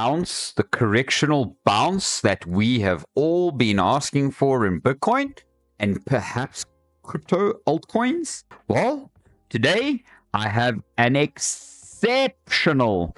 bounce, the correctional bounce that we have all been asking for in Bitcoin and perhaps crypto altcoins? Well, today I have an exceptional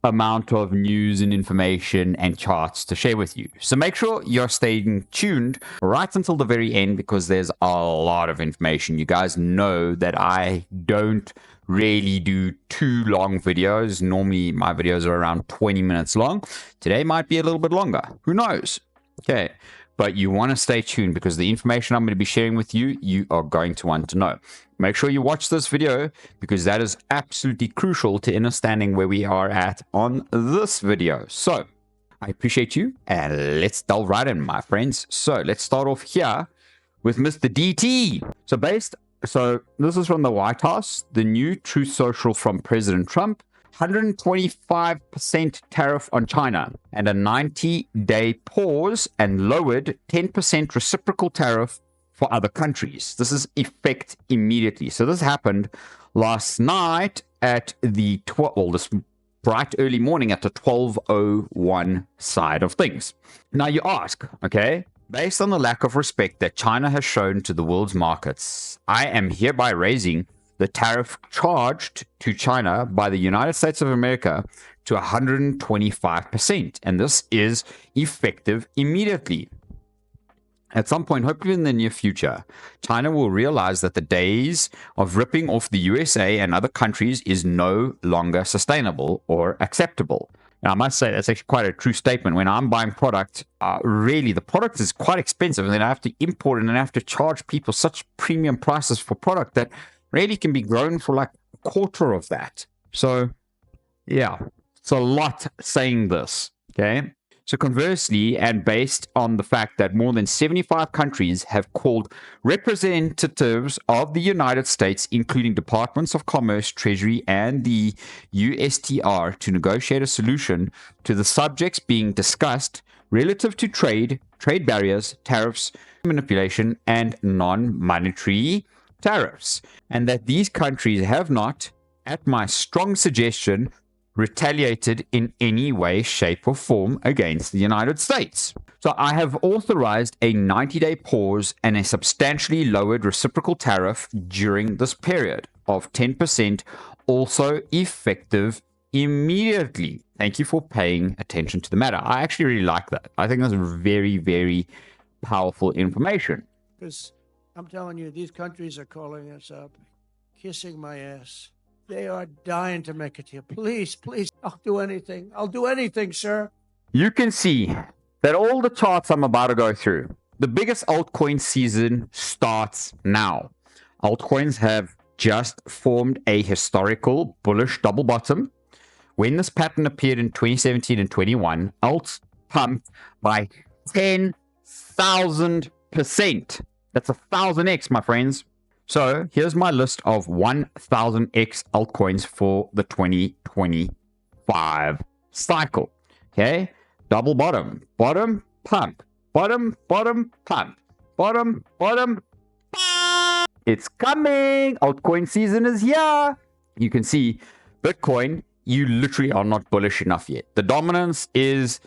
amount of news and information and charts to share with you. So make sure you're staying tuned right until the very end because there's a lot of information. You guys know that I don't really do too long videos. Normally my videos are around 20 minutes long. Today might be a little bit longer. Who knows? Okay. But you want to stay tuned because the information I'm going to be sharing with you, you are going to want to know. Make sure you watch this video because that is absolutely crucial to understanding where we are at on this video. So I appreciate you and let's delve right in, my friends. So let's start off here with Mr. DT. So this is from the White House, the new Truth Social from President Trump. 125% tariff on China and a 90-day pause and lowered 10% reciprocal tariff for other countries. This is effect immediately. So this happened last night at the this bright early morning at the 12:01 side of things. Now you ask, okay, based on the lack of respect that China has shown to the world's markets, I am hereby raising the tariff charged to China by the United States of America to 125%. And this is effective immediately. At some point, hopefully in the near future, China will realize that the days of ripping off the USA and other countries is no longer sustainable or acceptable. Now, I must say that's actually quite a true statement. When I'm buying product, really, the product is quite expensive. And then I have to import it and then I have to charge people such premium prices for product that really can be grown for like a quarter of that. So, yeah, it's a lot saying this, okay? So conversely, and based on the fact that more than 75 countries have called representatives of the United States, including Departments of Commerce, Treasury, and the USTR, to negotiate a solution to the subjects being discussed relative to trade barriers, tariffs, manipulation, and non-monetary tariffs, and that these countries have not, at my strong suggestion, retaliated in any way, shape, or form against the United States. So I have authorized a 90-day pause and a substantially lowered reciprocal tariff during this period of 10%, also effective immediately. Thank you for paying attention to the matter. I actually really like that. I think that's very, very powerful information. Because I'm telling you, these countries are calling us up, kissing my ass. They are dying to make it here. Please, please, I'll do anything. I'll do anything, sir. You can see that all the charts I'm about to go through, the biggest altcoin season starts now. Altcoins have just formed a historical bullish double bottom. When this pattern appeared in 2017 and 21, alts pumped by 10,000%. That's 1,000x, my friends. So here's my list of 1,000x altcoins for the 2025 cycle. Okay, double bottom, bottom pump, bottom pump, bottom. It's coming. Altcoin season is here. You can see Bitcoin, you literally are not bullish enough yet. The dominance is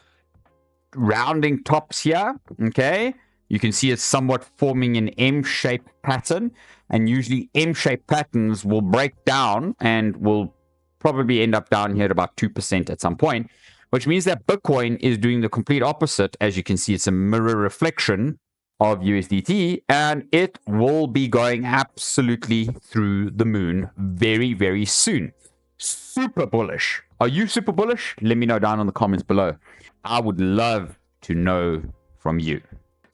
rounding tops here. Okay. You can see it's somewhat forming an M-shaped pattern, and usually M-shaped patterns will break down and will probably end up down here at about 2% at some point, which means that Bitcoin is doing the complete opposite. As you can see, it's a mirror reflection of USDT, and it will be going absolutely through the moon very, very soon. Super bullish. Are you super bullish? Let me know down in the comments below. I would love to know from you.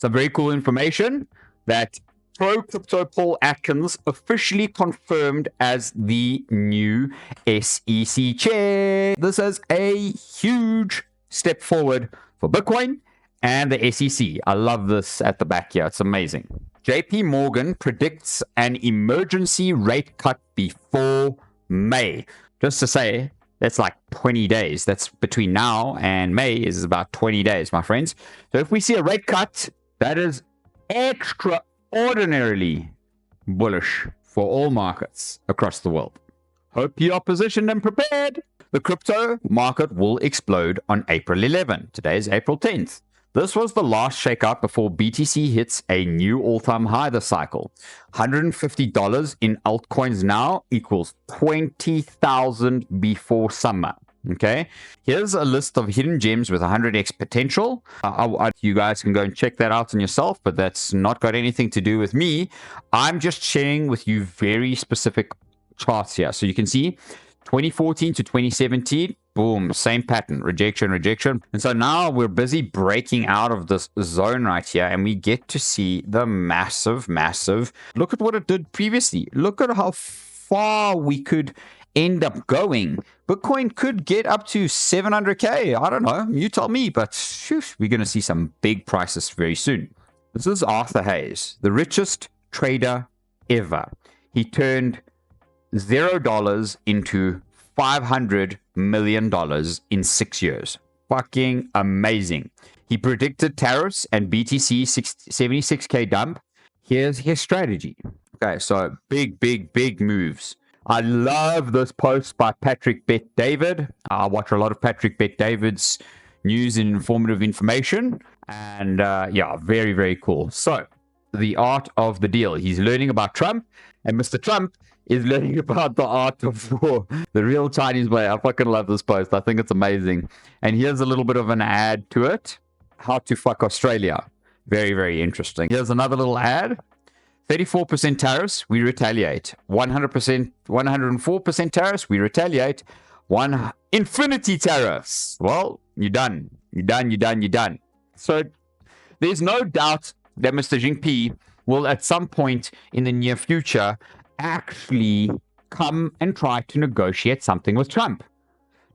Some very cool information that Pro Crypto Paul Atkins officially confirmed as the new SEC chair. This is a huge step forward for Bitcoin and the SEC. I love this at the back here. It's amazing. JP Morgan predicts an emergency rate cut before May. Just to say, that's like 20 days. That's between now and May is about 20 days, my friends. So if we see a rate cut, that is extraordinarily bullish for all markets across the world. Hope you are positioned and prepared. The crypto market will explode on April 11. Today is April 10th. This was the last shakeout before BTC hits a new all-time high this cycle. $150 in altcoins now equals 20,000 before summer. Okay, here's a list of hidden gems with 100x potential. You guys can go and check that out on yourself, but that's not got anything to do with me. I'm just sharing with you very specific charts here. So you can see 2014 to 2017, boom, same pattern, rejection, rejection. And so now we're busy breaking out of this zone right here, and we get to see the massive, look at what it did previously. Look at how far we could end up going. Bitcoin could get up to 700k. I don't know, you tell me, but shoot, we're going to see some big prices very soon. This is Arthur Hayes, the richest trader ever. He turned $0 into $500 million in 6 years. Fucking amazing. He predicted tariffs and BTC 76k dump. Here's his strategy. Okay, so big moves. I love this post by Patrick Bet David. I watch a lot of Patrick Bet David's news and informative information. And yeah, very cool. So, the art of the deal. He's learning about Trump, and Mr. Trump is learning about the art of war. The real Chinese way. I fucking love this post. I think it's amazing. And here's a little bit of an ad to it. How to fuck Australia. Very interesting. Here's another little ad. 34% tariffs, we retaliate. 104% tariffs, we retaliate. Infinity tariffs. Well, you're done. You're done. So there's no doubt that Mr. Jinping will at some point in the near future actually come and try to negotiate something with Trump.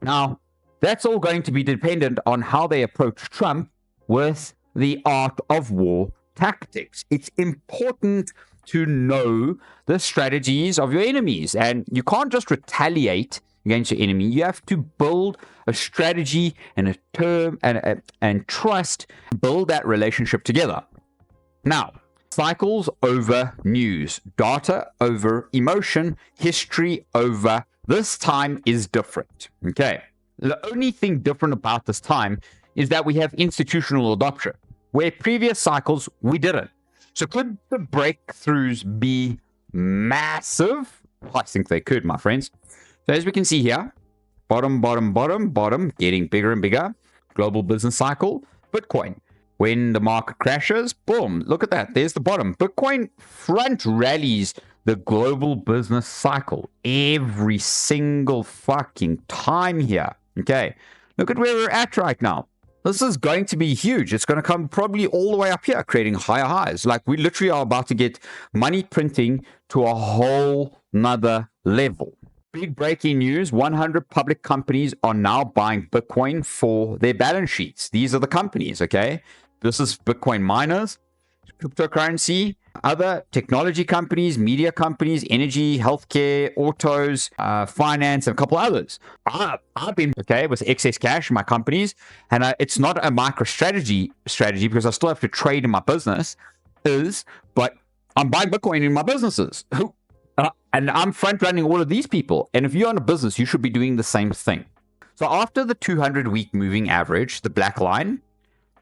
Now, that's all going to be dependent on how they approach Trump with the art of war tactics. It's important to know the strategies of your enemies, and you can't just retaliate against your enemy. You have to build a strategy and a term and trust, build that relationship together. Now, cycles over news, data over emotion, history over this time is different. Okay, the only thing different about this time is that we have institutional adoption, where previous cycles we didn't. So could the breakthroughs be massive? I think they could, my friends. So as we can see here, bottom, getting bigger and bigger. Global business cycle, Bitcoin. When the market crashes, boom, look at that. There's the bottom. Bitcoin front rallies the global business cycle every single fucking time here. Okay, look at where we're at right now. This is going to be huge. It's going to come probably all the way up here, creating higher highs. Like, we literally are about to get money printing to a whole nother level. Big breaking news. 100 public companies are now buying Bitcoin for their balance sheets. These are the companies, okay? This is Bitcoin miners, cryptocurrency, other technology companies, media companies, energy, healthcare, autos, finance, and a couple others. I've been okay with excess cash in my companies, and it's not a MicroStrategy strategy because I still have to trade in my business. But I'm buying Bitcoin in my businesses, and I'm front running all of these people. And if you're on a business, you should be doing the same thing. So after the 200-week moving average, the black line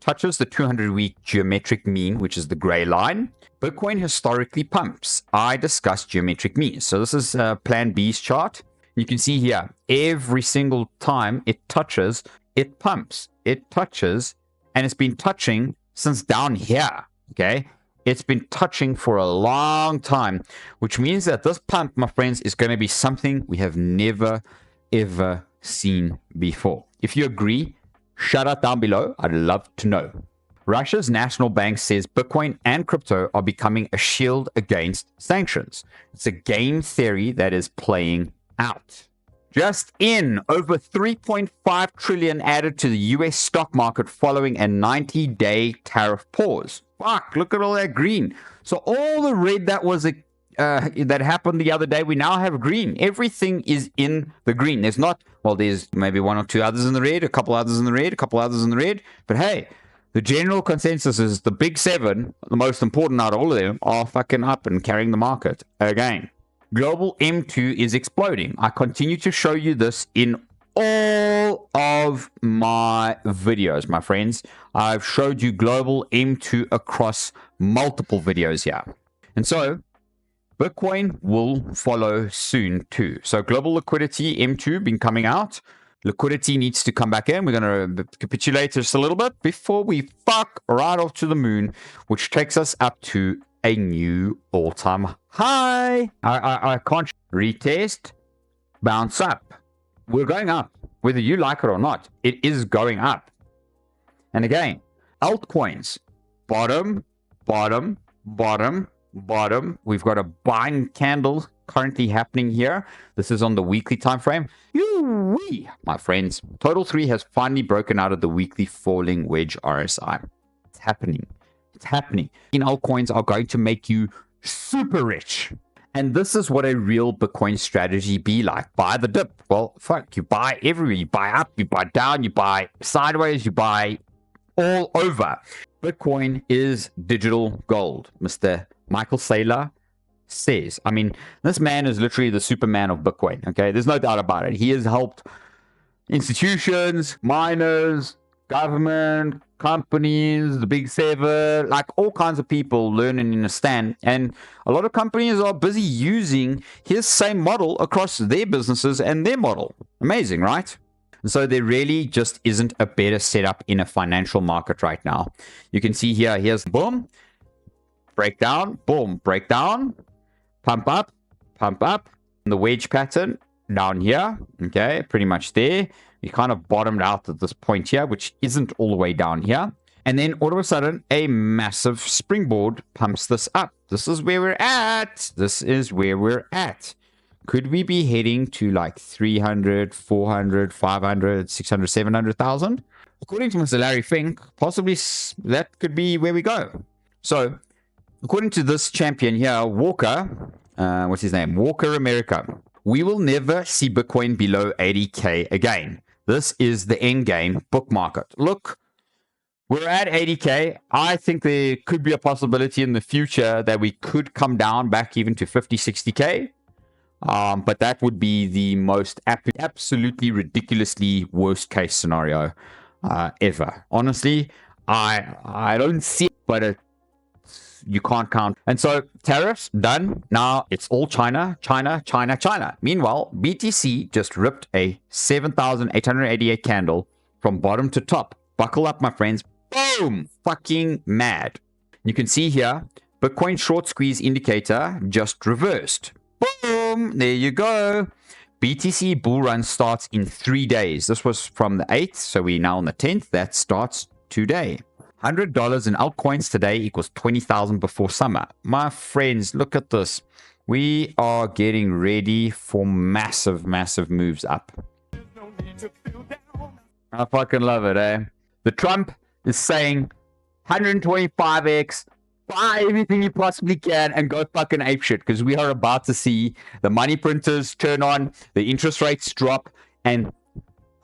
touches the 200-week geometric mean, which is the gray line, Bitcoin historically pumps. I discussed geometric means. So this is Plan B's chart. You can see here, every single time it touches, it pumps. It touches, and it's been touching since down here, okay? It's been touching for a long time, which means that this pump, my friends, is going to be something we have never, ever seen before. If you agree, shout out down below. I'd love to know. Russia's national bank says Bitcoin and crypto are becoming a shield against sanctions. It's a game theory that is playing out. Just in, over 3.5 trillion added to the US stock market following a 90-day tariff pause. Fuck, look at all that green. So all the red that was that happened the other day, we now have green. Everything is in the green. There's not, well, there's maybe one or two others in the red, a couple others in the red, a couple others in the red. But hey, the general consensus is the big seven, the most important out of all of them, are fucking up and carrying the market again. Global M2 is exploding. I continue to show you this in all of my videos, my friends. I've showed you global M2 across multiple videos here. And so Bitcoin will follow soon too. So global liquidity M2 been coming out. Liquidity needs to come back in. We're going to capitulate just a little bit before we fuck right off to the moon, which takes us up to a new all-time high. I can't retest, bounce up. We're going up, whether you like it or not. It is going up. And again, altcoins, bottom, bottom, bottom, bottom. We've got a buying candle currently happening here. This is on the weekly time frame. Yoo-wee, my friends. Total 3 has finally broken out of the weekly falling wedge RSI. It's happening. It's happening. Altcoins are going to make you super rich. And this is what a real Bitcoin strategy be like. Buy the dip. Well, fuck, you buy everywhere. You buy up, you buy down, you buy sideways, you buy all over. Bitcoin is digital gold, Mr. Michael Saylor says. I mean, this man is literally the Superman of Bitcoin, okay? There's no doubt about it. He has helped institutions, miners, government, companies, the big seven, like all kinds of people learn and understand. And a lot of companies are busy using his same model across their businesses and their model. Amazing, right? And so there really just isn't a better setup in a financial market right now. You can see here, here's boom, breakdown, boom, breakdown, pump up, the wedge pattern down here, okay, pretty much there. We kind of bottomed out at this point here, which isn't all the way down here. And then all of a sudden, a massive springboard pumps this up. This is where we're at. This is where we're at. Could we be heading to like 300, 400, 500, 600, 700,000? According to Mr. Larry Fink, possibly that could be where we go. So, according to this champion here, Walker, what's his name? Walker America. We will never see Bitcoin below 80K again. This is the end game book market. Look, we're at 80K. I think there could be a possibility in the future that we could come down back even to 50, 60K. But that would be the most absolutely ridiculously worst case scenario ever. Honestly, I don't see it, but you can't count. And so tariffs done. Now it's all China, China, China, China. Meanwhile, BTC just ripped a 7,888 candle from bottom to top. Buckle up, my friends. Boom! Fucking mad. You can see here, Bitcoin short squeeze indicator just reversed. Boom! There you go. BTC bull run starts in 3 days. This was from the 8th, so we're now on the 10th. That starts today. $100 in altcoins today equals 20,000 before summer. My friends, look at this. We are getting ready for massive, massive moves up. I fucking love it, eh? The Trump is saying 125x, buy everything you possibly can and go fucking apeshit, because we are about to see the money printers turn on, the interest rates drop, and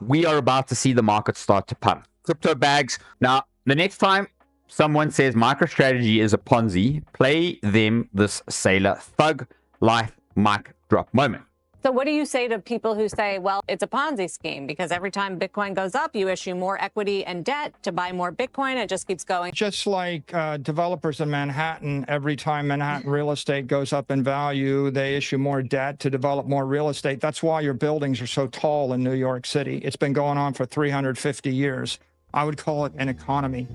we are about to see the market start to pump. Crypto bags. Now, the next time someone says MicroStrategy is a Ponzi, play them this Sailor Thug Life mic drop moment. So what do you say to people who say, well, it's a Ponzi scheme because every time Bitcoin goes up, you issue more equity and debt to buy more Bitcoin. It just keeps going. Just like developers in Manhattan, every time Manhattan real estate goes up in value, they issue more debt to develop more real estate. That's why your buildings are so tall in New York City. It's been going on for 350 years. I would call it an economy.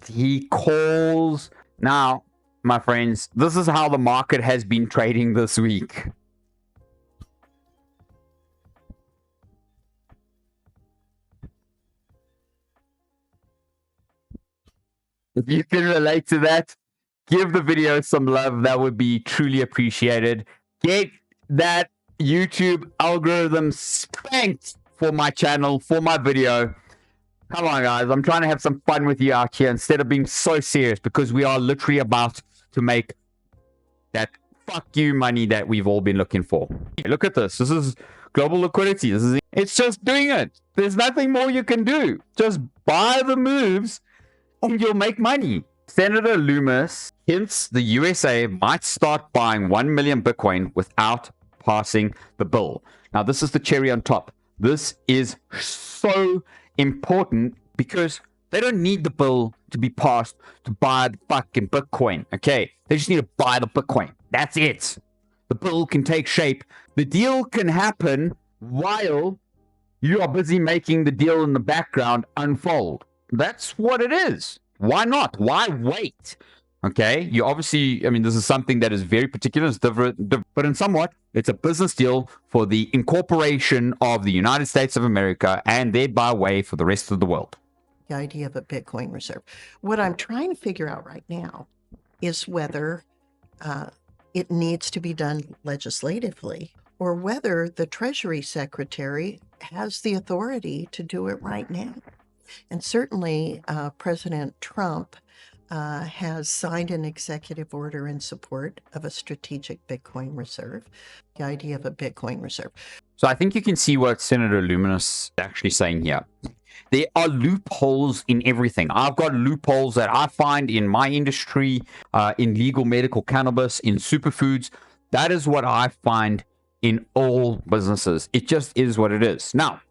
He calls. Now, my friends, this is how the market has been trading this week. If you can relate to that, give the video some love. That would be truly appreciated. Get that YouTube algorithm spanked for my channel, for my video. Come on, guys. I'm trying to have some fun with you out here instead of being so serious, because we are literally about to make that fuck you money that we've all been looking for. Look at this. This is global liquidity. It's just doing it. There's nothing more you can do. Just buy the moves and you'll make money. Senator Loomis hints the USA might start buying 1 million Bitcoin without passing the bill. Now, this is the cherry on top. This is so important because they don't need the bill to be passed to buy the fucking Bitcoin, okay? They just need to buy the Bitcoin. That's it. The bill can take shape. The deal can happen while you are busy making the deal in the background unfold. That's what it is. Why not? Why wait? Okay, you obviously, I mean, this is something that is very particular, it's different, but in somewhat, it's a business deal for the incorporation of the United States of America and thereby way for the rest of the world. The idea of a Bitcoin reserve. What I'm trying to figure out right now is whether it needs to be done legislatively or whether the Treasury Secretary has the authority to do it right now. And certainly President Trump has signed an executive order in support of a strategic Bitcoin reserve, the idea of a Bitcoin reserve. So I think you can see what Senator Luminous is actually saying here. There are loopholes in everything. I've got loopholes that I find in my industry, in legal medical cannabis, in superfoods. That is what I find in all businesses. It just is what it is. Now,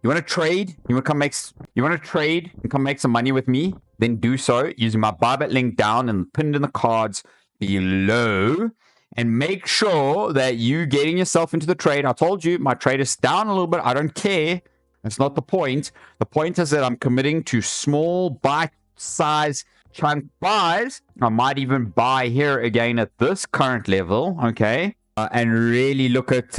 you want to trade? You want to trade and come make some money with me? Then do so using my Bybit link down and pinned in the cards below. And make sure that you getting yourself into the trade. I told you my trade is down a little bit. I don't care. That's not the point. The point is that I'm committing to small bite-size chunk buys. I might even buy here again at this current level. Okay. And really look at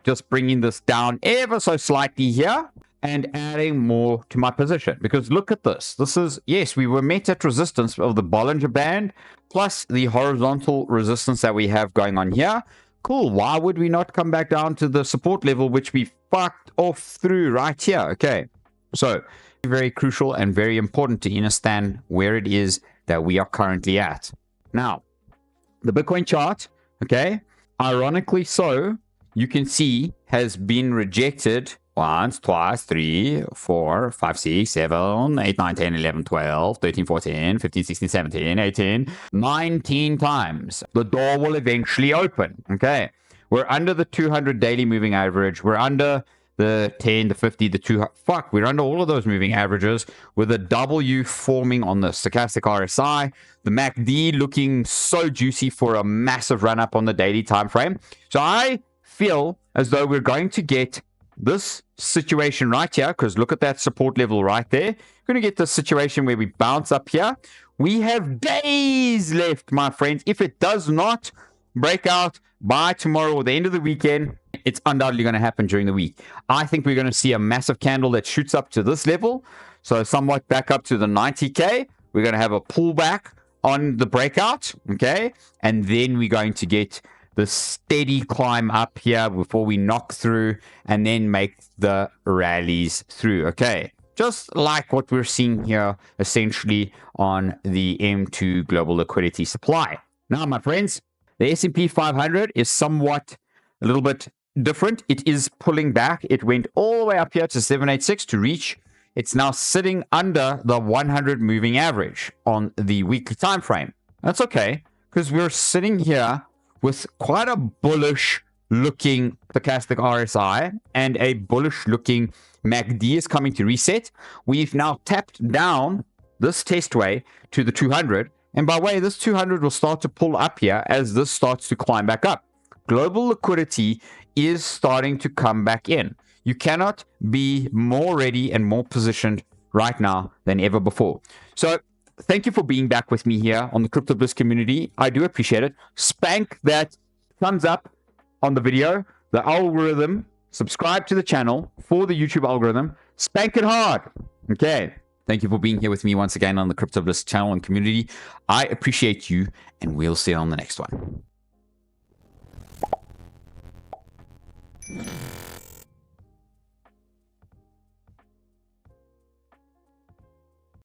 just bringing this down ever so slightly here and adding more to my position. Because look at this. This is, yes, we were met at resistance of the Bollinger Band plus the horizontal resistance that we have going on here. Cool. Why would we not come back down to the support level, which we fucked off through right here? Okay. So very crucial and very important to understand where it is that we are currently at. Now, the Bitcoin chart, okay, ironically so, you can see has been rejected once, twice, 3, 4, 5, 6, 7, 8, 9, 10, 11, 12, 13, 14, 15, 16, 17, 18, 19 times. The door will eventually open. Okay. We're under the 200 daily moving average. We're under the 10, the 50, the 200. Fuck, we're under all of those moving averages with a W forming on the stochastic RSI. The MACD looking so juicy for a massive run up on the daily time frame. So I feel as though we're going to get this situation right here, because look at that support level right there. We're going to get this situation where we bounce up here. We have days left, my friends. If it does not break out by tomorrow or the end of the weekend, it's undoubtedly going to happen during the week. I think we're going to see a massive candle that shoots up to this level. So somewhat back up to the 90K. We're going to have a pullback on the breakout. Okay. And then we're going to get the steady climb up here before we knock through and then make the rallies through. Okay. Just like what we're seeing here essentially on the M2 global liquidity supply. Now, my friends, the S&P 500 is somewhat a little bit different. It is pulling back. It went all the way up here to 786 to reach. It's now sitting under the 100 moving average on the weekly time frame. That's okay, because we're sitting here with quite a bullish looking stochastic RSI and a bullish looking MACD is coming to reset. We've now tapped down this test way to the 200. And by the way, this 200 will start to pull up here as this starts to climb back up. Global liquidity is starting to come back in. You cannot be more ready and more positioned right now than ever before. So thank you for being back with me here on the Crypto Bliss community. I do appreciate it. Spank that thumbs up on the video, the algorithm, subscribe to the channel for the YouTube algorithm. Spank it hard. Okay. Thank you for being here with me once again on the Crypto Bliss channel and community. I appreciate you, and we'll see you on the next one.